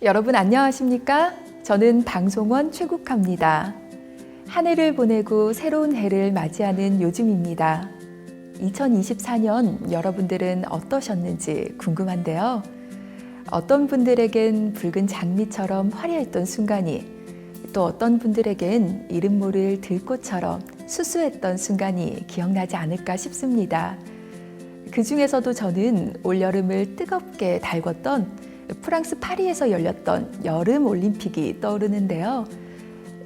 여러분 안녕하십니까? 저는 방송원 최국화입니다. 한 해를 보내고 새로운 해를 맞이하는 요즘입니다. 2024년 여러분들은 어떠셨는지 궁금한데요. 어떤 분들에겐 붉은 장미처럼 화려했던 순간이, 또 어떤 분들에겐 이름 모를 들꽃처럼 수수했던 순간이 기억나지 않을까 싶습니다. 그 중에서도 저는 올여름을 뜨겁게 달궜던 프랑스 파리에서 열렸던 여름 올림픽이 떠오르는데요.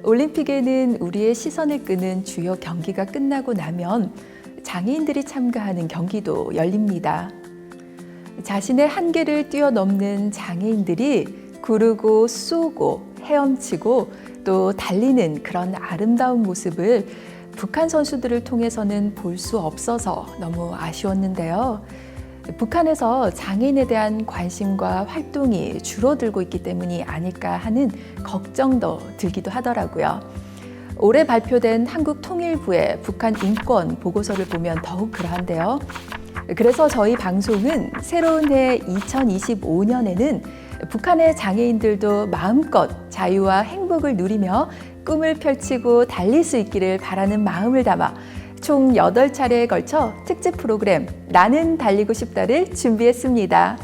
올림픽에는 우리의 시선을 끄는 주요 경기가 끝나고 나면 장애인들이 참가하는 경기도 열립니다. 자신의 한계를 뛰어넘는 장애인들이 구르고 쏘고 헤엄치고 또 달리는 그런 아름다운 모습을 북한 선수들을 통해서는 볼 수 없어서 너무 아쉬웠는데요. 북한에서 장애인에 대한 관심과 활동이 줄어들고 있기 때문이 아닐까 하는 걱정도 들기도 하더라고요. 올해 발표된 한국통일부의 북한 인권 보고서를 보면 더욱 그러한데요. 그래서 저희 방송은 새로운 해 2025년에는 북한의 장애인들도 마음껏 자유와 행복을 누리며 꿈을 펼치고 달릴 수 있기를 바라는 마음을 담아 총 8차례에 걸쳐 특집 프로그램 나는 달리고 싶다를 준비했습니다.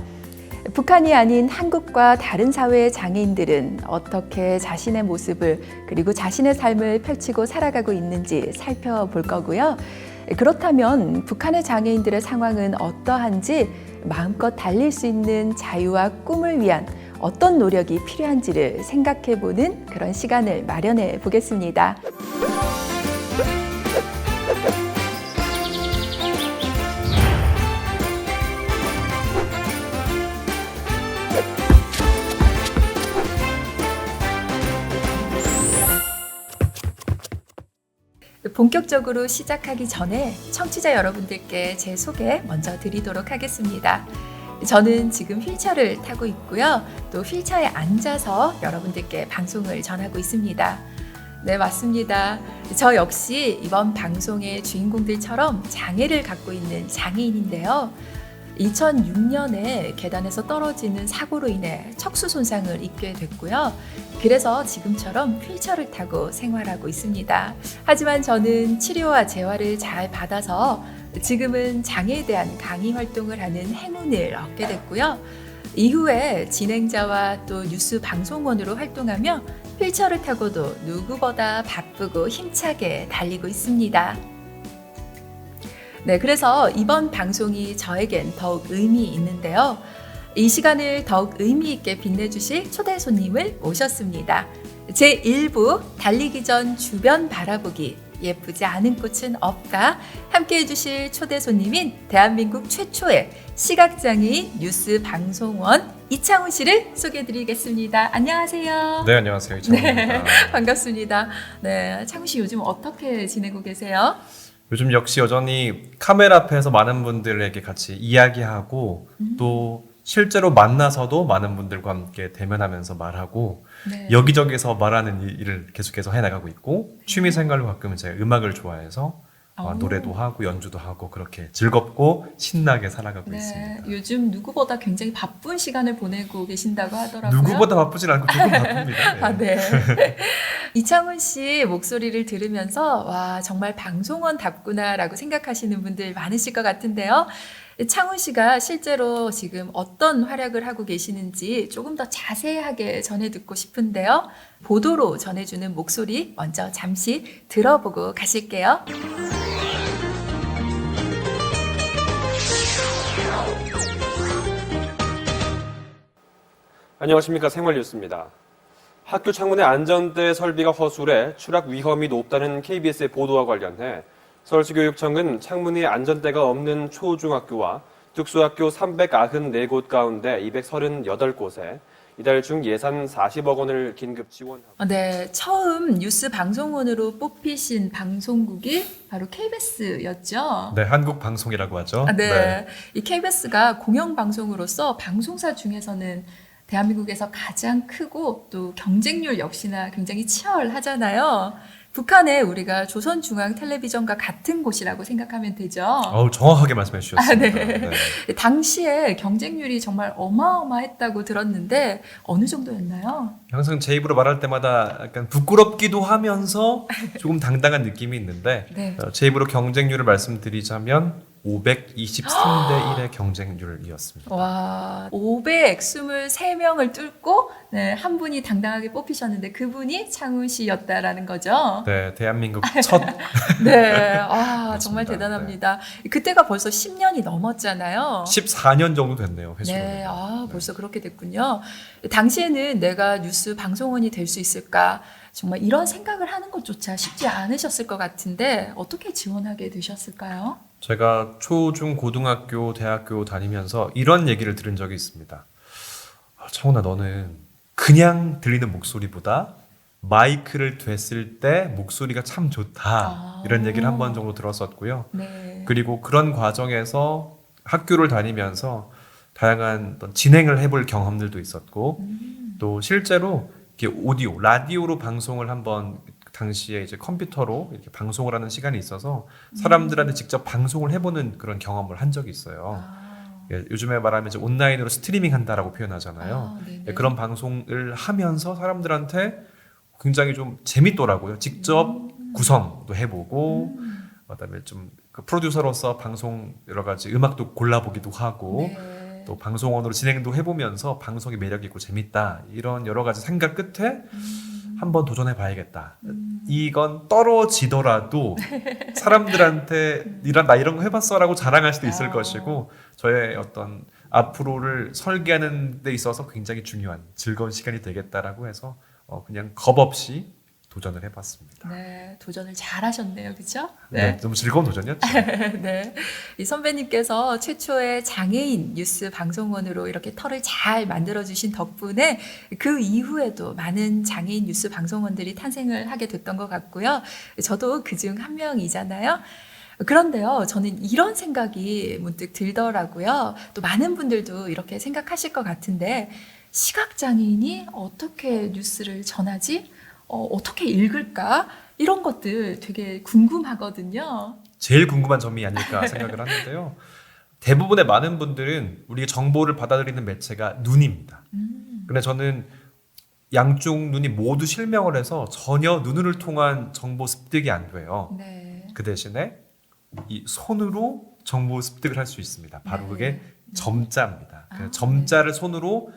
북한이 아닌 한국과 다른 사회의 장애인들은 어떻게 자신의 모습을 그리고 자신의 삶을 펼치고 살아가고 있는지 살펴볼 거고요. 그렇다면 북한의 장애인들의 상황은 어떠한지 마음껏 달릴 수 있는 자유와 꿈을 위한 어떤 노력이 필요한지를 생각해보는 그런 시간을 마련해 보겠습니다. 본격적으로 시작하기 전에 청취자 여러분들께 제 소개 먼저 드리도록 하겠습니다. 저는 지금 휠체어를 타고 있고요. 또 휠체어에 앉아서 여러분들께 방송을 전하고 있습니다. 네, 맞습니다. 저 역시 이번 방송의 주인공들처럼 장애를 갖고 있는 장애인인데요. 2006년에 계단에서 떨어지는 사고로 인해 척수 손상을 입게 됐고요. 그래서 지금처럼 휠체어를 타고 생활하고 있습니다. 하지만 저는 치료와 재활을 잘 받아서 지금은 장애에 대한 강의 활동을 하는 행운을 얻게 됐고요. 이후에 진행자와 또 뉴스 방송원으로 활동하며 휠체어를 타고도 누구보다 바쁘고 힘차게 달리고 있습니다. 네, 그래서 이번 방송이 저에겐 더욱 의미 있는데요. 이 시간을 더욱 의미 있게 빛내주실 초대 손님을 모셨습니다. 제1부 달리기 전 주변 바라보기 예쁘지 않은 꽃은 없다. 함께 해주실 초대 손님인 대한민국 최초의 시각장애인 뉴스 방송원 이창훈 씨를 소개해드리겠습니다. 안녕하세요. 네, 안녕하세요. 이창훈입니다. 네, 반갑습니다. 네, 창훈 씨 요즘 어떻게 지내고 계세요? 요즘 역시 여전히 카메라 앞에서 많은 분들에게 같이 이야기하고 또 실제로 만나서도 많은 분들과 함께 대면하면서 말하고 네. 여기저기서 말하는 일을 계속해서 해나가고 있고 취미 생활로 가끔은 제가 음악을 좋아해서 노래도 하고 연주도 하고 그렇게 즐겁고 신나게 살아가고 네, 있습니다. 요즘 누구보다 굉장히 바쁜 시간을 보내고 계신다고 하더라고요. 누구보다 바쁘진 않고 조금 바쁩니다. 네. 아, 네. 이창훈 씨 목소리를 들으면서 와, 정말 방송원답구나라고 생각하시는 분들 많으실 것 같은데요. 창훈 씨가 실제로 지금 어떤 활약을 하고 계시는지 조금 더 자세하게 전해 듣고 싶은데요. 보도로 전해주는 목소리 먼저 잠시 들어보고 가실게요. 안녕하십니까. 생활뉴스입니다. 학교 창문의 안전대 설비가 허술해 추락 위험이 높다는 KBS의 보도와 관련해 서울시교육청은 창문에 안전대가 없는 초중학교와 특수학교 394곳 가운데 238곳에 이달 중 예산 40억 원을 긴급 지원하고 네, 처음 뉴스 방송원으로 뽑히신 방송국이 바로 KBS였죠. 네, 한국 방송이라고 하죠. 네. 이 KBS가 공영방송으로서 방송사 중에서는 대한민국에서 가장 크고 또 경쟁률 역시나 굉장히 치열하잖아요. 북한에 우리가 조선중앙 텔레비전과 같은 곳이라고 생각하면 되죠. 정확하게 말씀해 주셨습니다. 네. 네. 당시에 경쟁률이 정말 어마어마했다고 들었는데 어느 정도였나요? 항상 제 입으로 말할 때마다 약간 부끄럽기도 하면서 조금 당당한 느낌이 있는데 네. 제 입으로 경쟁률을 말씀드리자면 523대 1의 경쟁률이었습니다. 와, 523명을 뚫고 네, 한 분이 당당하게 뽑히셨는데 그분이 창훈 씨였다라는 거죠. 네, 대한민국 첫 네, 아, 맞습니다. 정말 대단합니다. 그때가 벌써 10년이 넘었잖아요. 14년 정도 됐네요, 회수로. 네, 벌써 그렇게 됐군요. 당시에는 내가 뉴스 방송원이 될 수 있을까? 정말 이런 생각을 하는 것조차 쉽지 않으셨을 것 같은데 어떻게 지원하게 되셨을까요? 제가 초, 중, 고등학교, 대학교 다니면서 이런 얘기를 들은 적이 있습니다. 창훈아, 너는 그냥 들리는 목소리보다 마이크를 댔을 때 목소리가 참 좋다. 이런 얘기를 한 번 정도 들었었고요. 네. 그리고 그런 과정에서 학교를 다니면서 다양한 어떤 진행을 해볼 경험들도 있었고 또 실제로 이렇게 오디오, 라디오로 방송을 한번 당시에 이제 컴퓨터로 이렇게 방송을 하는 시간이 있어서 사람들한테 직접 방송을 해보는 그런 경험을 한 적이 있어요. 예, 요즘에 말하면 이제 온라인으로 스트리밍 한다라고 표현하잖아요. 예, 그런 방송을 하면서 사람들한테 굉장히 좀 재밌더라고요. 직접 구성도 해보고, 그다음에 좀 그 프로듀서로서 방송 여러 가지 음악도 골라보기도 하고, 네. 또 방송원으로 진행도 해보면서 방송이 매력 있고 재밌다 이런 여러 가지 생각 끝에 한번 도전해 봐야겠다. 이건 떨어지더라도 사람들한테 나 이런 거 해봤어라고 자랑할 수도 있을 것이고 저의 어떤 앞으로를 설계하는 데 있어서 굉장히 중요한 즐거운 시간이 되겠다라고 해서 그냥 겁 없이 도전을 해봤습니다. 네, 도전을 잘 하셨네요. 그렇죠? 네, 너무 즐거운 도전이었죠. 네. 이 선배님께서 최초의 장애인 뉴스 방송원으로 이렇게 털을 잘 만들어주신 덕분에 그 이후에도 많은 장애인 뉴스 방송원들이 탄생을 하게 됐던 것 같고요. 저도 그중 한 명이잖아요. 그런데요, 저는 이런 생각이 문득 들더라고요. 또 많은 분들도 이렇게 생각하실 것 같은데, 시각장애인이 어떻게 뉴스를 전하지? 어떻게 읽을까? 이런 것들 되게 궁금하거든요. 제일 궁금한 점이 아닐까 생각을 하는데요. 대부분의 많은 분들은 우리가 정보를 받아들이는 매체가 눈입니다. 근데 저는 양쪽 눈이 모두 실명을 해서 전혀 눈을 통한 정보 습득이 안 돼요. 네. 그 대신에 이 손으로 정보 습득을 할 수 있습니다. 바로 네. 그게 점자입니다. 아, 그래서 점자를 손으로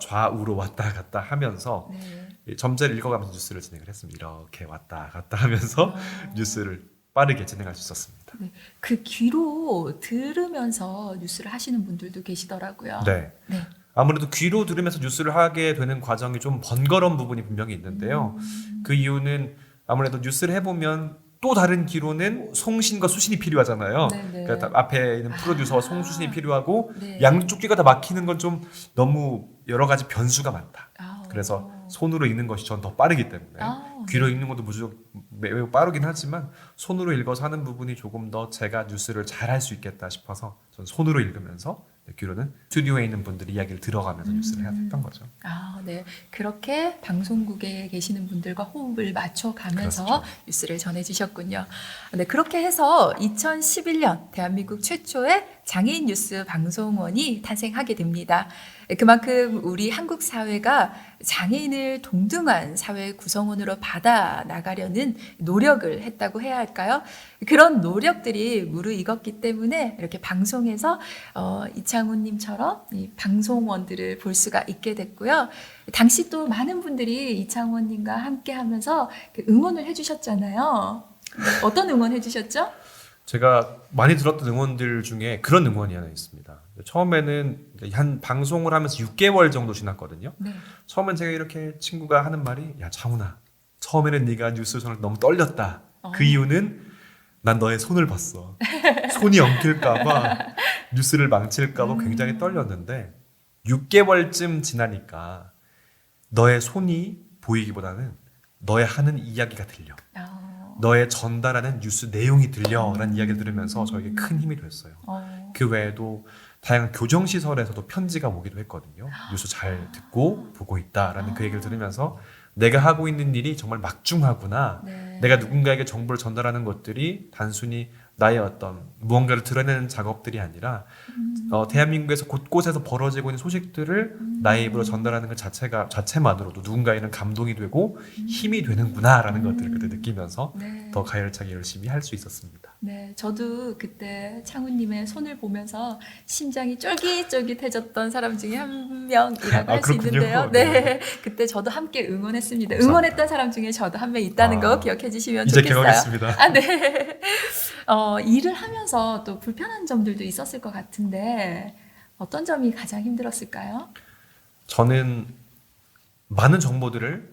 좌우로 왔다 갔다 하면서 네. 이 점자를 읽어가면서 뉴스를 진행을 했습니다. 이렇게 왔다 갔다 하면서 뉴스를 빠르게 진행할 수 있었습니다. 네. 그 귀로 들으면서 뉴스를 하시는 분들도 계시더라고요. 네. 네. 아무래도 귀로 들으면서 뉴스를 하게 되는 과정이 좀 번거로운 부분이 분명히 있는데요. 그 이유는 아무래도 뉴스를 해보면 또 다른 귀로는 송신과 수신이 필요하잖아요. 네네. 그러니까 앞에 있는 프로듀서와 송수신이 필요하고 네. 양쪽 귀가 다 막히는 건 좀 너무 여러 가지 변수가 많다. 아우. 그래서 손으로 읽는 것이 전 더 빠르기 때문에 귀로 읽는 것도 무조건 매우 빠르긴 하지만 손으로 읽어서 하는 부분이 조금 더 제가 뉴스를 잘 할 수 있겠다 싶어서 전 손으로 읽으면서 귀로는 스튜디오에 있는 분들이 이야기를 들어가면서 뉴스를 해야 했던 거죠. 아, 네. 그렇게 방송국에 계시는 분들과 호흡을 맞춰가면서 그렇죠. 뉴스를 전해주셨군요. 네, 그렇게 해서 2011년 대한민국 최초의 장애인 뉴스 방송원이 탄생하게 됩니다. 그만큼 우리 한국 사회가 장애인을 동등한 사회 구성원으로 받아 나가려는 노력을 했다고 해야 할까요? 그런 노력들이 무르익었기 때문에 이렇게 방송에서 이창훈님처럼 이 방송원들을 볼 수가 있게 됐고요. 당시 또 많은 분들이 이창훈님과 함께하면서 응원을 해주셨잖아요. 어떤 응원 해주셨죠? 제가 많이 들었던 응원들 중에 그런 응원이 하나 있습니다. 처음에는 한 방송을 하면서 6개월 정도 지났거든요. 네. 처음엔 제가 이렇게 친구가 하는 말이 야 창훈아 처음에는 네가 뉴스 전할 때 너무 떨렸다. 그 이유는 난 너의 손을 봤어. 손이 엉킬까봐 뉴스를 망칠까봐 굉장히 떨렸는데 6개월쯤 지나니까 너의 손이 보이기보다는 너의 하는 이야기가 들려. 너의 전달하는 뉴스 내용이 들려라는 이야기를 들으면서 저에게 큰 힘이 됐어요. 그 외에도 다양한 교정시설에서도 편지가 오기도 했거든요. 뉴스 잘 듣고 보고 있다라는 그 얘기를 들으면서 내가 하고 있는 일이 정말 막중하구나. 네. 내가 누군가에게 정보를 전달하는 것들이 단순히 나의 어떤 무언가를 드러내는 작업들이 아니라 대한민국에서 곳곳에서 벌어지고 있는 소식들을 나의 입으로 전달하는 것 자체만으로도 누군가에는 감동이 되고 힘이 되는구나라는 것들을 그때 느끼면서 네. 더 가열차게 열심히 할 수 있었습니다. 네, 저도 그때 창훈님의 손을 보면서 심장이 쫄깃쫄깃해졌던 사람 중에 한 명이라고 할 수 그렇군요. 있는데요. 네, 그때 저도 함께 응원했습니다. 감사합니다. 응원했던 사람 중에 저도 한 명 있다는 거 기억해 주시면 이제 좋겠어요. 경험했습니다. 아, 네. 일을 하면서 또 불편한 점들도 있었을 것 같은데 어떤 점이 가장 힘들었을까요? 저는 많은 정보들을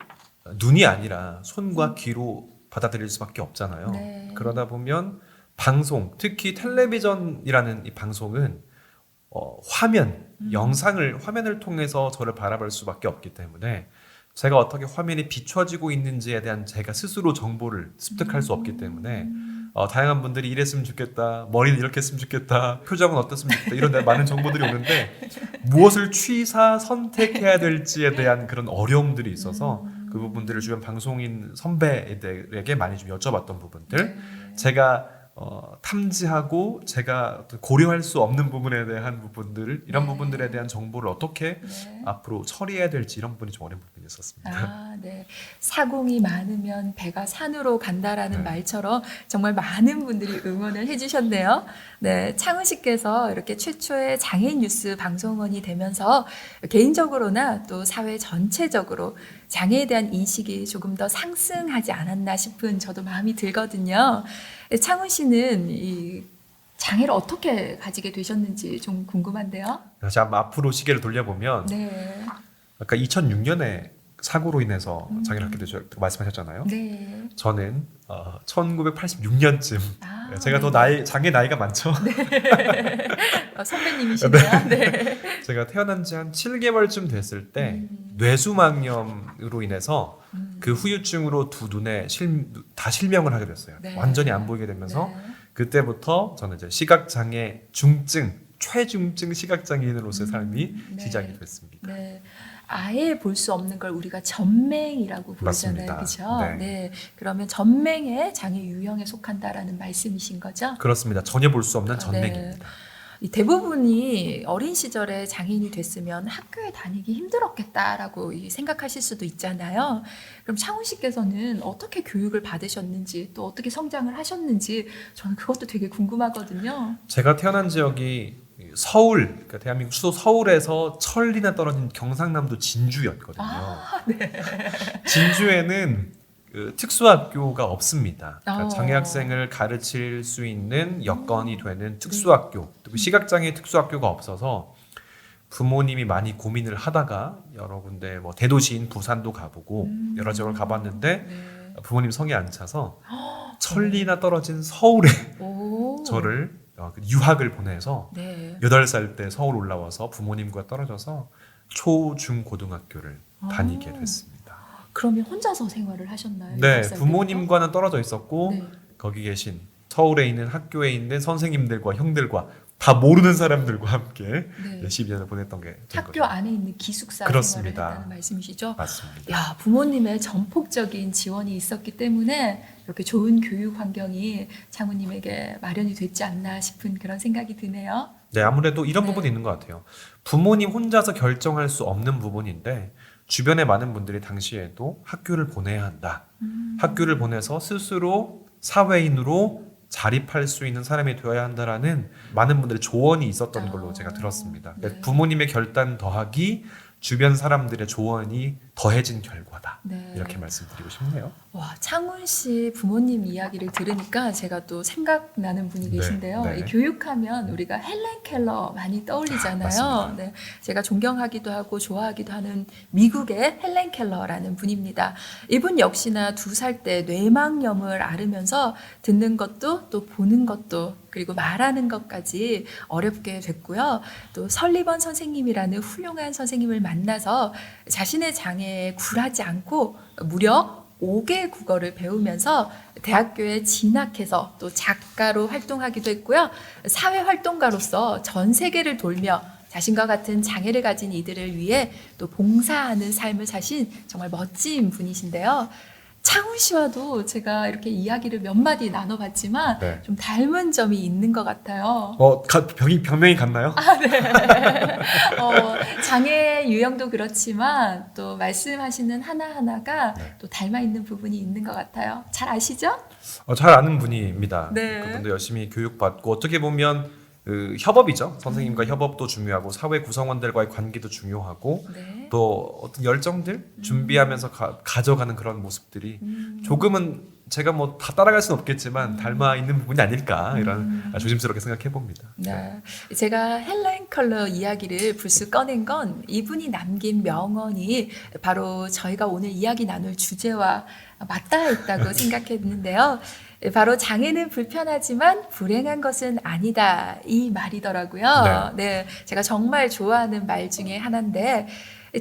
눈이 아니라 손과 귀로 받아들일 수밖에 없잖아요. 네. 그러다 보면 방송, 특히 텔레비전이라는 이 방송은 화면, 화면을 통해서 저를 바라볼 수밖에 없기 때문에 제가 어떻게 화면이 비춰지고 있는지에 대한 제가 스스로 정보를 습득할 수 없기 때문에 다양한 분들이 이랬으면 좋겠다, 머리는 이렇게 했으면 좋겠다, 표정은 어떻으면 좋겠다 이런 데 많은 정보들이 오는데 무엇을 취사 선택해야 될지에 대한 그런 어려움들이 있어서 그 부분들을 주변 방송인 선배들에게 많이 좀 여쭤봤던 부분들, 제가 탐지하고 제가 어떤 고려할 수 없는 부분에 대한 부분들, 이런 부분들에 대한 정보를 어떻게 앞으로 처리해야 될지 이런 부분이 좀 어려운 부분이 있었습니다. 아, 네. 사공이 많으면 배가 산으로 간다라는 네. 말처럼 정말 많은 분들이 응원을 해주셨네요. 네, 창훈 씨께서 이렇게 최초의 장애인 뉴스 방송원이 되면서 개인적으로나 또 사회 전체적으로 장애에 대한 인식이 조금 더 상승하지 않았나 싶은 저도 마음이 들거든요. 창훈 씨는 이 장애를 어떻게 가지게 되셨는지 좀 궁금한데요. 다시 한번 앞으로 시계를 돌려보면 네. 아까 2006년에 사고로 인해서 장애를 갖게 되셨다고 말씀하셨잖아요. 네. 저는 1986년쯤 아, 제가 더 장애 나이가 많죠. 선배님이시네요. 네. 제가 태어난 지 한 7개월쯤 됐을 때 뇌수막염으로 인해서 그 후유증으로 두 눈에 다 실명을 하게 됐어요. 네. 완전히 안 보이게 되면서 네. 그때부터 저는 이제 시각장애 중증, 최중증 시각장애인으로서의 삶이 네. 시작이 됐습니다. 네. 아예 볼 수 없는 걸 우리가 전맹이라고 부르잖아요. 맞습니다. 그렇죠? 네. 네. 그러면 전맹의 장애 유형에 속한다라는 말씀이신 거죠? 그렇습니다. 전혀 볼 수 없는 전맹입니다. 이 대부분이 어린 시절에 장애인이 됐으면 학교에 다니기 힘들었겠다라고 생각하실 수도 있잖아요. 그럼 창훈 씨께서는 어떻게 교육을 받으셨는지 또 어떻게 성장을 하셨는지 저는 그것도 되게 궁금하거든요. 제가 태어난 지역이 서울, 그러니까 대한민국 수도 서울에서 천리나 떨어진 경상남도 진주였거든요. 진주에는 그 특수학교가 없습니다. 그러니까 장애학생을 가르칠 수 있는 여건이 되는 특수학교, 또 시각장애 특수학교가 없어서 부모님이 많이 고민을 하다가 여러 군데 뭐 대도시인 부산도 가보고 여러 지역을 가봤는데 네. 부모님 성이 안 차서 천리나 떨어진 서울에 오. 저를 유학을 보내서 네. 8살 때 서울 올라와서 부모님과 떨어져서 초, 중, 고등학교를 다니게 됐습니다. 그러면 혼자서 생활을 하셨나요? 네, 8살 부모님과는 떨어져 있었고 때부터? 네. 거기 계신 서울에 있는 학교에 있는 선생님들과 형들과 다 모르는 사람들과 함께 네. 12년을 보냈던 게 된 학교 거죠. 안에 있는 기숙사 그렇습니다. 생활을 했다는 말씀이시죠? 맞습니다. 야, 부모님의 전폭적인 지원이 있었기 때문에 이렇게 좋은 교육 환경이 창훈님에게 마련이 됐지 않나 싶은 그런 생각이 드네요. 네, 아무래도 이런 네. 부분이 있는 것 같아요. 부모님 혼자서 결정할 수 없는 부분인데 주변의 많은 분들이 당시에도 학교를 보내야 한다. 학교를 보내서 스스로 사회인으로 자립할 수 있는 사람이 되어야 한다라는 많은 분들의 조언이 있었던 걸로 제가 들었습니다. 네. 부모님의 결단 더하기 주변 사람들의 조언이 더해진 결과다. 네. 이렇게 말씀드리고 싶네요. 와, 창훈 씨 부모님 이야기를 들으니까 제가 또 생각나는 분이 네, 계신데요. 네. 이 교육하면 우리가 헬렌 켈러 많이 떠올리잖아요. 맞습니다. 네, 제가 존경하기도 하고 좋아하기도 하는 미국의 헬렌 켈러라는 분입니다. 이분 역시나 2살 때 뇌막염을 앓으면서 듣는 것도 또 보는 것도 그리고 말하는 것까지 어렵게 됐고요. 또 설리번 선생님이라는 훌륭한 선생님을 만나서 자신의 장애에 굴하지 않고 무려 5개 국어를 배우면서 대학교에 진학해서 또 작가로 활동하기도 했고요. 사회활동가로서 전 세계를 돌며 자신과 같은 장애를 가진 이들을 위해 또 봉사하는 삶을 사신 정말 멋진 분이신데요. 창훈 씨와도 제가 이렇게 이야기를 몇 마디 나눠봤지만 네. 좀 닮은 점이 있는 것 같아요. 병명이 같나요? 장애 유형도 그렇지만 또 말씀하시는 하나하나가 네. 또 닮아 있는 부분이 있는 것 같아요. 잘 아시죠? 잘 아는 분입니다. 네. 그분도 열심히 교육받고 어떻게 보면 그 협업이죠. 선생님과 협업도 중요하고 사회 구성원들과의 관계도 중요하고 네. 또 어떤 열정들 준비하면서 가져가는 그런 모습들이 조금은 제가 뭐 다 따라갈 수는 없겠지만 닮아 있는 부분이 아닐까 이런 조심스럽게 생각해 봅니다. 네. 제가 헬렌 컬러 이야기를 불쑥 꺼낸 건 이분이 남긴 명언이 바로 저희가 오늘 이야기 나눌 주제와 맞닿아 있다고 생각했는데요. 바로 장애는 불편하지만 불행한 것은 아니다 이 말이더라고요. 네, 제가 정말 좋아하는 말 중에 하나인데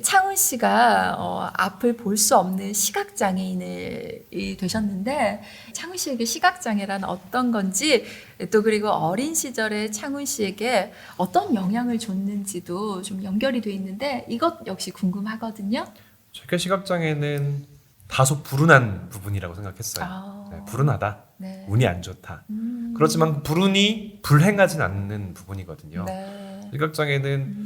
창훈 씨가 앞을 볼 수 없는 시각 장애인이 되셨는데 창훈 씨에게 시각 장애란 어떤 건지 또 그리고 어린 시절에 창훈 씨에게 어떤 영향을 줬는지도 좀 연결이 돼 있는데 이것 역시 궁금하거든요. 제가 시각장애는 다소 불운한 부분이라고 생각했어요. 네, 불운하다. 네. 운이 안 좋다. 그렇지만 불운이 불행하진 않는 부분이거든요. 네. 시각장애는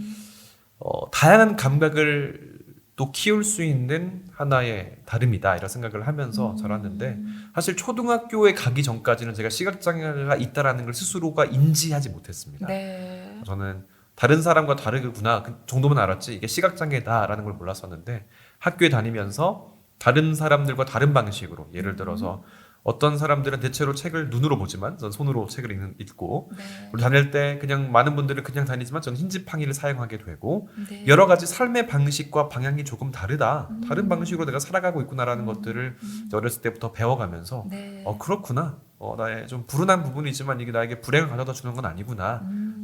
다양한 감각을 또 키울 수 있는 하나의 다름이다 이런 생각을 하면서 자랐는데 사실 초등학교에 가기 전까지는 제가 시각장애가 있다라는 걸 스스로가 인지하지 못했습니다. 네. 저는 다른 사람과 다르구나 그 정도만 알았지 이게 시각장애다라는 걸 몰랐었는데 학교에 다니면서 다른 사람들과 다른 방식으로 예를 들어서 어떤 사람들은 대체로 책을 눈으로 보지만 저는 손으로 책을 읽고 네. 그리고 다닐 때 그냥 많은 분들은 그냥 다니지만 저는 흰지팡이를 사용하게 되고 네. 여러 가지 삶의 방식과 방향이 조금 다르다 다른 방식으로 내가 살아가고 있구나라는 것들을 이제 어렸을 때부터 배워가면서 네. 그렇구나 나의 좀 불운한 부분이지만 이게 나에게 불행을 가져다 주는 건 아니구나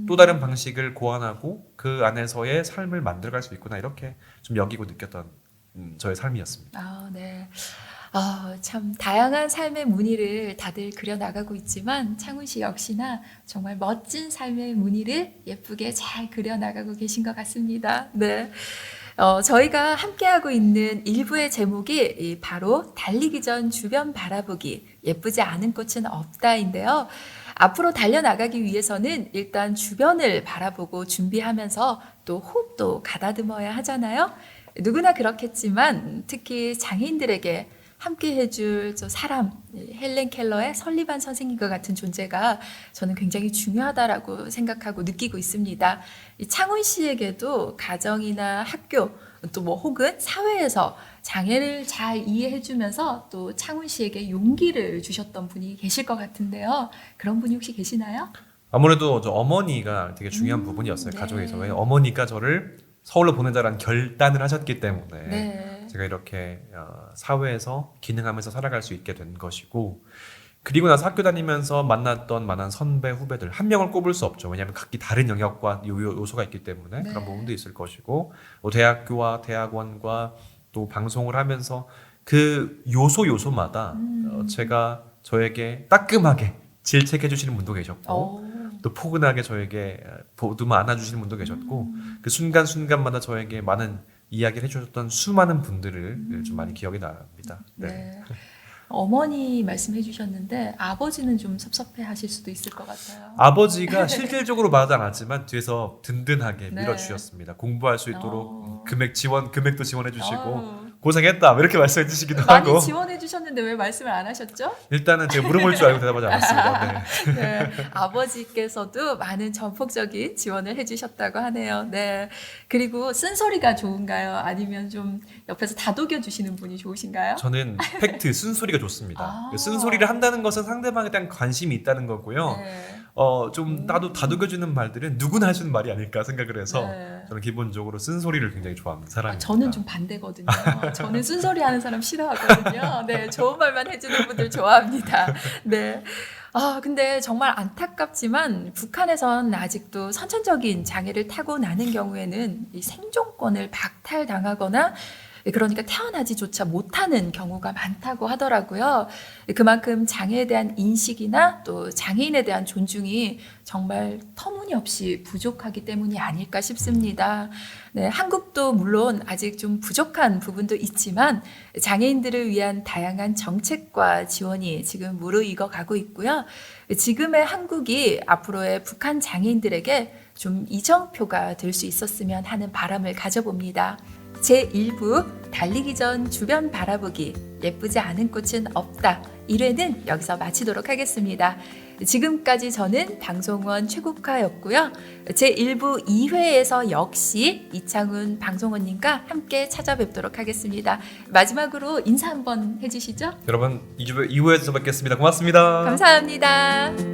또 다른 방식을 고안하고 그 안에서의 삶을 만들어갈 수 있구나 이렇게 좀 여기고 느꼈던 저의 삶이었습니다. 네. 참 다양한 삶의 무늬를 다들 그려 나가고 있지만 창훈 씨 역시나 정말 멋진 삶의 무늬를 예쁘게 잘 그려 나가고 계신 것 같습니다. 네. 저희가 함께하고 있는 일부의 제목이 바로 달리기 전 주변 바라보기, 예쁘지 않은 꽃은 없다인데요. 앞으로 달려나가기 위해서는 일단 주변을 바라보고 준비하면서 또 호흡도 가다듬어야 하잖아요. 누구나 그렇겠지만 특히 장애인들에게 함께 해줄 저 사람, 헬렌 켈러의 설리반 선생님과 같은 존재가 저는 굉장히 중요하다라고 생각하고 느끼고 있습니다. 이 창훈 씨에게도 가정이나 학교, 또 뭐 혹은 사회에서 장애를 잘 이해해주면서 또 창훈 씨에게 용기를 주셨던 분이 계실 것 같은데요. 그런 분이 혹시 계시나요? 아무래도 저 어머니가 되게 중요한 부분이었어요. 네. 가족에서. 왜 어머니가 저를 서울로 보내자라는 결단을 하셨기 때문에 네. 제가 이렇게 사회에서 기능하면서 살아갈 수 있게 된 것이고 그리고 나서 학교 다니면서 만났던 많은 선배 후배들 한 명을 꼽을 수 없죠. 왜냐하면 각기 다른 영역과 요소가 있기 때문에 네. 그런 부분도 있을 것이고 또 대학교와 대학원과 또 방송을 하면서 그 요소마다 제가 저에게 따끔하게 질책해 주시는 분도 계셨고 또 포근하게 저에게 보듬어 안아주시는 분도 계셨고 그 순간순간마다 저에게 많은 이야기를 해주셨던 수많은 분들을 좀 많이 기억이 납니다. 네. 어머니 말씀해 주셨는데 아버지는 좀 섭섭해 하실 수도 있을 것 같아요. 아버지가 실질적으로 말하지 않았지만 뒤에서 든든하게 네. 밀어주셨습니다. 공부할 수 있도록 금액도 지원해 주시고 아유. 고생했다 이렇게 말씀해 주시기도 많이 하고 지원해 주셨는데 왜 말씀을 안 하셨죠? 일단은 제가 물어볼 줄 알고 대답하지 않았습니다. 네. 네, 아버지께서도 많은 전폭적인 지원을 해주셨다고 하네요. 네, 그리고 쓴소리가 좋은가요? 아니면 좀 옆에서 다독여 주시는 분이 좋으신가요? 저는 팩트, 쓴소리가 좋습니다. 아. 쓴소리를 한다는 것은 상대방에 대한 관심이 있다는 거고요. 네. 좀 나도 다독여주는 말들은 누구나 할 수 있는 말이 아닐까 생각을 해서 네. 저는 기본적으로 쓴소리를 굉장히 좋아하는 사람입니다. 저는 좀 반대거든요. 저는 쓴소리 하는 사람 싫어하거든요. 네, 좋은 말만 해주는 분들 좋아합니다. 네. 근데 정말 안타깝지만 북한에선 아직도 선천적인 장애를 타고나는 경우에는 이 생존권을 박탈당하거나 그러니까 태어나지조차 못하는 경우가 많다고 하더라고요. 그만큼 장애에 대한 인식이나 또 장애인에 대한 존중이 정말 터무니없이 부족하기 때문이 아닐까 싶습니다. 네, 한국도 물론 아직 좀 부족한 부분도 있지만 장애인들을 위한 다양한 정책과 지원이 지금 무르익어 가고 있고요. 지금의 한국이 앞으로의 북한 장애인들에게 좀 이정표가 될 수 있었으면 하는 바람을 가져봅니다. 제1부 달리기 전 주변 바라보기 예쁘지 않은 꽃은 없다 1회는 여기서 마치도록 하겠습니다. 지금까지 저는 방송원 최국화였고요. 제1부 2회에서 역시 이창훈 방송원님과 함께 찾아뵙도록 하겠습니다. 마지막으로 인사 한번 해주시죠. 여러분 2부에서 뵙겠습니다. 고맙습니다. 감사합니다.